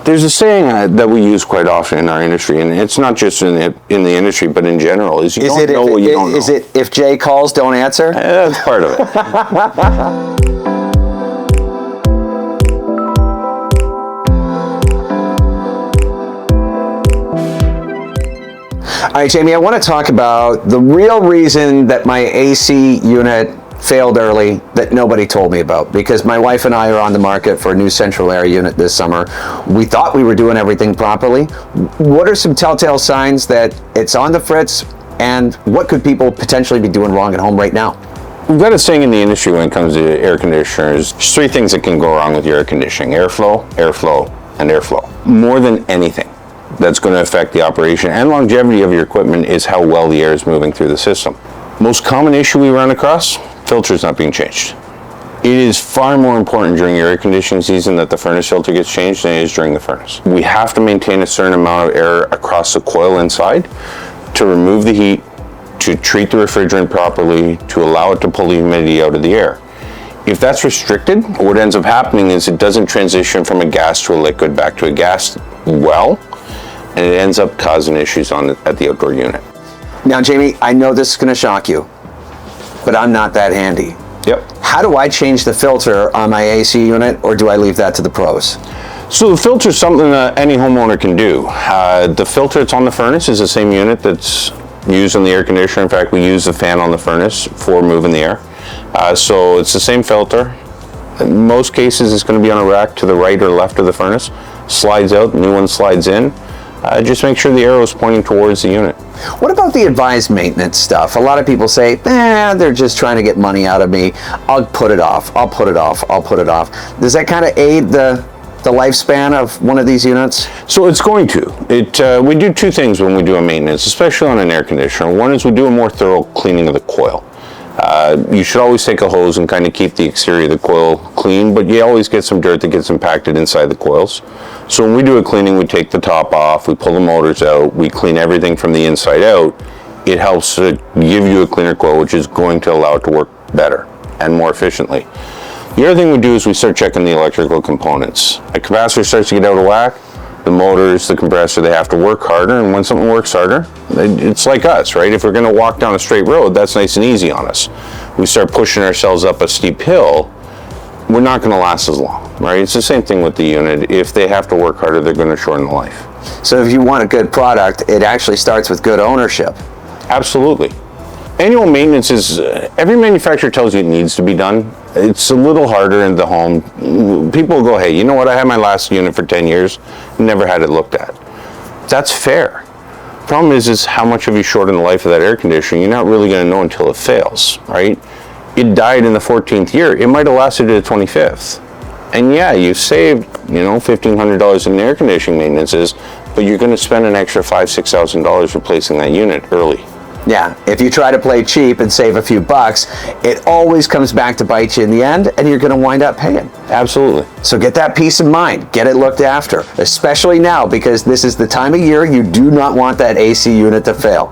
There's a saying that we use quite often in our industry, and it's not just in the industry, but in general, is you don't know what you don't know. Is it if Jay calls, don't answer? That's part of it. All right, Jamie, I want to talk about the real reason that my AC unit failed early that nobody told me about, because my wife and I are on the market for a new central air unit this summer. We thought we were doing everything properly. What are some telltale signs that it's on the fritz, and what could people potentially be doing wrong at home right now? We've got a saying in the industry when it comes to air conditioners. There's three things that can go wrong with your air conditioning: airflow, airflow, and airflow. More than anything that's going to affect the operation and longevity of your equipment is how well the air is moving through the system. Most common issue we run across: filters not being changed. It is far more important during your air conditioning season that the furnace filter gets changed than it is during the furnace. We have to maintain a certain amount of air across the coil inside to remove the heat, to treat the refrigerant properly, to allow it to pull the humidity out of the air. If that's restricted, what ends up happening is it doesn't transition from a gas to a liquid back to a gas well, and it ends up causing issues at the outdoor unit. Now, Jamie, I know this is going to shock you, but I'm not that handy. Yep. How do I change the filter on my AC unit, or do I leave that to the pros? So the filter is something that any homeowner can do. The filter that's on the furnace is the same unit that's used in the air conditioner. In fact, we use the fan on the furnace for moving the air. So it's the same filter. In most cases, it's going to be on a rack to the right or left of the furnace. Slides out, new one slides in. Just make sure the arrow is pointing towards the unit. What about the advised maintenance stuff? A lot of people say, they're just trying to get money out of me. I'll put it off. I'll put it off. I'll put it off. Does that kind of aid the lifespan of one of these units? So it's going to. We do two things when we do a maintenance, especially on an air conditioner. One is we do a more thorough cleaning of the coil. You should always take a hose and kind of keep the exterior of the coil clean, but you always get some dirt that gets impacted inside the coils. So when we do a cleaning, we take the top off, we pull the motors out, we clean everything from the inside out. It helps to give you a cleaner coil, which is going to allow it to work better and more efficiently. The other thing we do is we start checking the electrical components. A capacitor starts to get out of whack, the motors, the compressor, they have to work harder, and when something works harder, it's like us, right? If we're going to walk down a straight road, that's nice and easy on us. We start pushing ourselves up a steep hill, we're not going to last as long, right? It's the same thing with the unit. If they have to work harder, they're going to shorten the life. So if you want a good product, it actually starts with good ownership. Absolutely. Annual maintenance is, every manufacturer tells you it needs to be done. It's a little harder in the home. People will go, hey, you know what, I had my last unit for 10 years, never had it looked at. That's fair. Problem is how much have you shortened the life of that air conditioner? You're not really going to know until it fails, right? It died in the 14th year. It might have lasted to the 25th. And yeah, you saved, $1,500 in air conditioning maintenances, but you're going to spend an extra $5,000, $6,000 replacing that unit early. Yeah, if you try to play cheap and save a few bucks, it always comes back to bite you in the end, and you're going to wind up paying. Absolutely. So get that peace of mind. Get it looked after, especially now, because this is the time of year you do not want that AC unit to fail.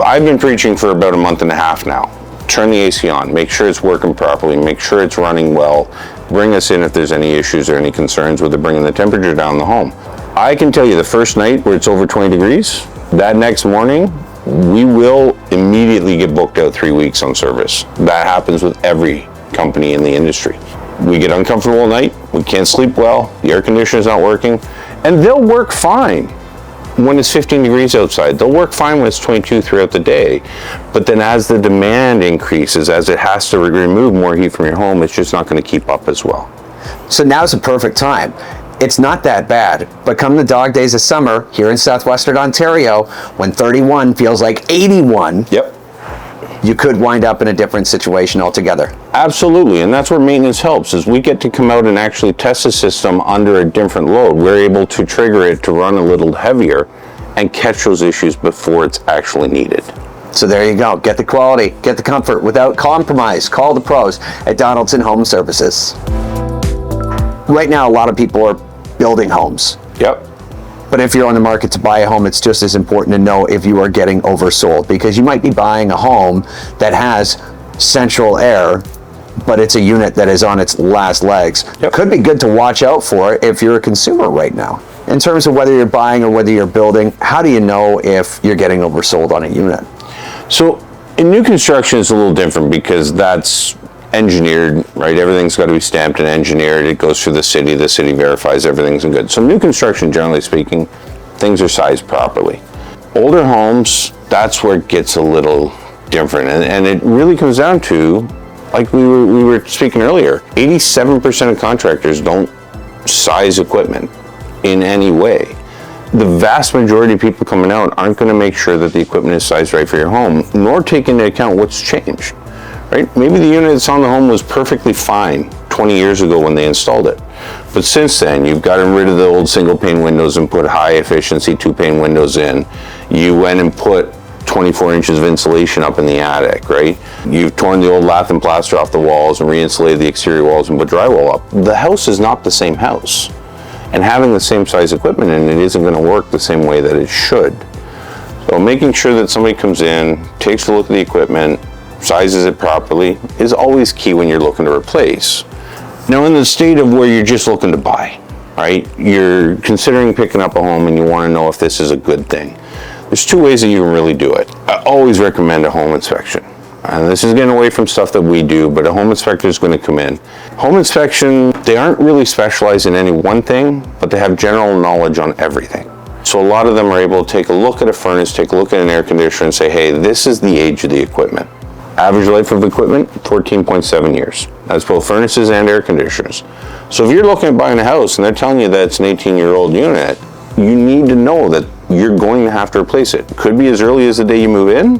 I've been preaching for about a month and a half now. Turn the AC on. Make sure it's working properly. Make sure it's running well. Bring us in if there's any issues or any concerns with it bringing the temperature down in the home. I can tell you the first night where it's over 20 degrees, that next morning, we will immediately get booked out 3 weeks on service. That happens with every company in the industry. We get uncomfortable at night, we can't sleep well, the air conditioner's not working, and they'll work fine when it's 15 degrees outside. They'll work fine when it's 22 throughout the day. But then as the demand increases, as it has to remove more heat from your home, it's just not going to keep up as well. So now's the perfect time. It's not that bad, but come the dog days of summer here in southwestern Ontario, when 31 feels like 81, yep, you could wind up in a different situation altogether. Absolutely, and that's where maintenance helps, is we get to come out and actually test the system under a different load. We're able to trigger it to run a little heavier and catch those issues before it's actually needed. So there you go. Get the quality, get the comfort without compromise. Call the pros at Donaldson Home Services. Right now, a lot of people are building homes. Yep. But if you're on the market to buy a home, it's just as important to know if you are getting oversold, because you might be buying a home that has central air, but it's a unit that is on its last legs. Yep. Could be good to watch out for if you're a consumer right now. in terms of whether you're buying or whether you're building, how do you know if you're getting oversold on a unit? So in new construction, it's a little different because that's engineered, right? Everything's got to be stamped and engineered. It goes through the city verifies everything's good. So new construction, generally speaking, things are sized properly. Older homes, that's where it gets a little different. And it really comes down to, like we were speaking earlier, 87% of contractors don't size equipment in any way. The vast majority of people coming out aren't going to make sure that the equipment is sized right for your home, nor take into account what's changed, right? Maybe the unit that's on the home was perfectly fine 20 years ago when they installed it. But since then, you've gotten rid of the old single pane windows and put high efficiency 2-pane windows in. You went and put 24 inches of insulation up in the attic, right? You've torn the old lath and plaster off the walls and re-insulated the exterior walls and put drywall up. The house is not the same house. And having the same size equipment in it isn't going to work the same way that it should. So making sure that somebody comes in, takes a look at the equipment, sizes it properly, is always key when you're looking to replace. Now in the state of where you're just looking to buy, right? You're considering picking up a home and you want to know if this is a good thing. There's two ways that you can really do it. I always recommend a home inspection. And this is getting away from stuff that we do, but a home inspector is going to come in. Home inspection, they aren't really specialized in any one thing, but they have general knowledge on everything. So a lot of them are able to take a look at a furnace, take a look at an air conditioner and say, hey, this is the age of the equipment. Average life of equipment, 14.7 years. That's both furnaces and air conditioners. So if you're looking at buying a house and they're telling you that it's an 18-year-old unit, you need to know that you're going to have to replace it. Could be as early as the day you move in,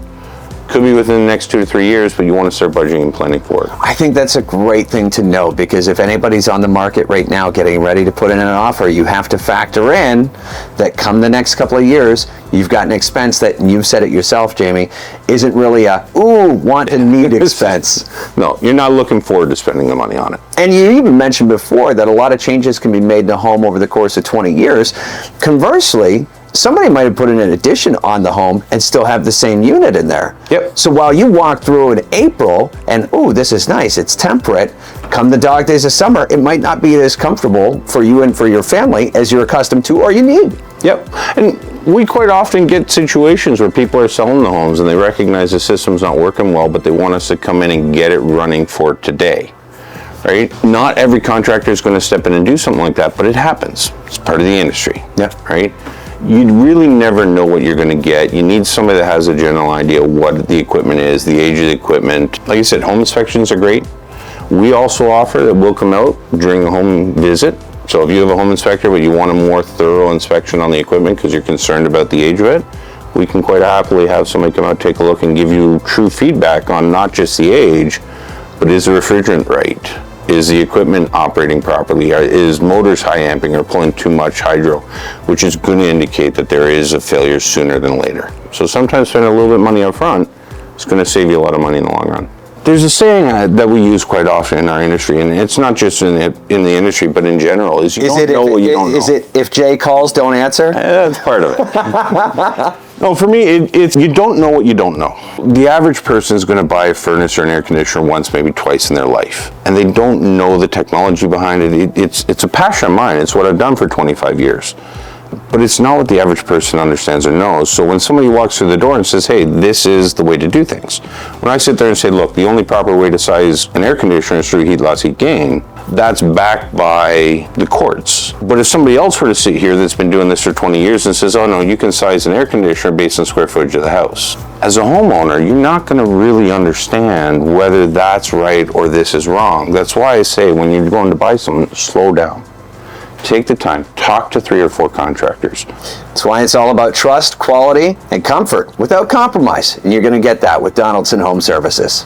could be within the next 2 to 3 years, but you want to start budgeting and planning for it. I think that's a great thing to know, because if anybody's on the market right now getting ready to put in an offer, you have to factor in that come the next couple of years, you've got an expense that, and you've said it yourself, Jamie, isn't really a, ooh, want and need expense. No, you're not looking forward to spending the money on it. And you even mentioned before that a lot of changes can be made in a home over the course of 20 years. Conversely, somebody might have put in an addition on the home and still have the same unit in there. Yep. So while you walk through in April and, oh, this is nice, it's temperate, come the dog days of summer, it might not be as comfortable for you and for your family as you're accustomed to or you need. Yep. And we quite often get situations where people are selling the homes and they recognize the system's not working well, but they want us to come in and get it running for today. Right? Not every contractor is going to step in and do something like that, but it happens. It's part of the industry. Yeah. Right? You really never know what you're going to get. You need somebody that has a general idea of what the equipment is, the age of the equipment. Like I said, home inspections are great. We also offer that we'll come out during a home visit. So if you have a home inspector but you want a more thorough inspection on the equipment because you're concerned about the age of it, we can quite happily have somebody come out, take a look, and give you true feedback on not just the age, but is the refrigerant right? Is the equipment operating properly? Is motors high amping or pulling too much hydro, which is going to indicate that there is a failure sooner than later. So sometimes spending a little bit of money up front is going to save you a lot of money in the long run. There's a saying that we use quite often in our industry, and it's not just in the industry, but in general, is you don't know what you don't know. Is it if Jay calls, don't answer? That's part of it. No, for me, it's you don't know what you don't know. The average person is going to buy a furnace or an air conditioner once, maybe twice in their life, and they don't know the technology behind it. It's a passion of mine. It's what I've done for 25 years. But it's not what the average person understands or knows. So when somebody walks through the door and says, hey, this is the way to do things. When I sit there and say, look, the only proper way to size an air conditioner is through heat loss, heat gain, that's backed by the courts. But if somebody else were to sit here that's been doing this for 20 years and says, oh no, you can size an air conditioner based on square footage of the house. As a homeowner, you're not going to really understand whether that's right or this is wrong. That's why I say when you're going to buy something, slow down. Take the time, talk to 3 or 4 contractors. That's why it's all about trust, quality, and comfort without compromise. And you're going to get that with Donaldson Home Services.